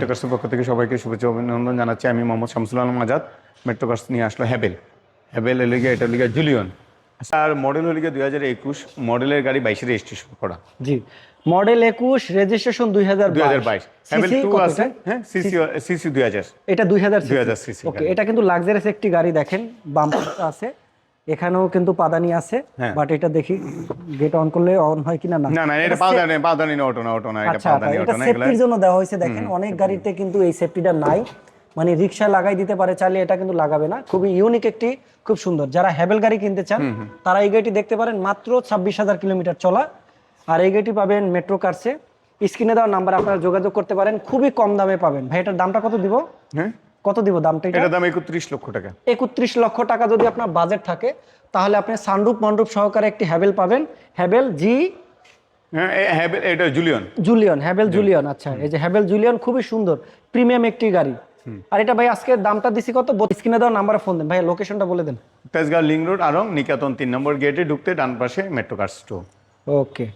Metro কার্সের পক্ষ থেকে সবাইকে শুভেচ্ছা অভিনন্দন জানাচ্ছি। আমি মোহাম্মদ শামসুল আলম আজাদ। মেট্রো কার্স নিয়ে আসলো হ্যাভেল। হ্যাভেল লিগে এটা লিগে জুলিয়ন। আর মডেল হলিগে 2021 মডেলের গাড়ি 22 রেজিস্ট্রেশন করা। জি, মডেল 21, রেজিস্ট্রেশন 2022। হ্যাভেল 2 কত আছে, এটা? হ্যাঁ সিসি 2000। এটা 2000 2000 সিসি ওকে, এটা কিন্তু লাক্সারিয়াস একটি গাড়ি। দেখেন বাম্পার আছে, এখানেও কিন্তু পাদানি আছে, হ্যাঁ। বাট এটা দেখি গেট অন করলে অন হয় কিনা। না না, এটা পাদানি না, অটো না, এটা আচ্ছা, পাদানি এটা অটো না, এগুলা সেফটির জন্য দেওয়া হয়েছে। দেখেন অনেক গাড়িতে কিন্তু এই সেফটিটা নাই, মানে রিকশা লাগাই দিতে পারে চাইলে, এটা কিন্তু লাগাবে না। খুবই ইউনিক একটি, খুব সুন্দর। যারা হ্যাভেল গাড়ি কিনতে চান তারা এই গাড়িটি দেখতে পারেন। মাত্র 26,000 কিলোমিটার চলা। আর এই গাড়িটি পাবেন মেট্রো কার্সে। স্ক্রিনে দেওয়া নাম্বার আপনারা যোগাযোগ করতে পারেন, খুবই কম দামে পাবেন। ভাই এটার দামটা কত দিব? হ্যাঁ, কত দিব দামটা? এটার দাম 31 লক্ষ টাকা। 31 লক্ষ টাকা যদি আপনার বাজেট থাকে, তাহলে আপনি সানরুফ মন্ডপ সহকারে একটি হ্যাভেল পাবেন। হ্যাভেল হ্যাঁ, হ্যাভেল এটা জুলিয়ন, হ্যাভেল জুলিয়ন। আচ্ছা, এই যে হ্যাভেল জুলিয়ন খুবই সুন্দর, প্রিমিয়াম একটি গাড়ি। আর এটা ভাই আজকে দামটা দিছি কত? স্ক্রিনে দেওয়া নাম্বারে ফোন দেন। ভাই লোকেশনটা বলে দেন। তেজগাঁও লিং রোড, আরং নিকেতন 3 নম্বর গেটে ঢুকতে ডান পাশে মেট্রো কার্স স্টোর। ওকে।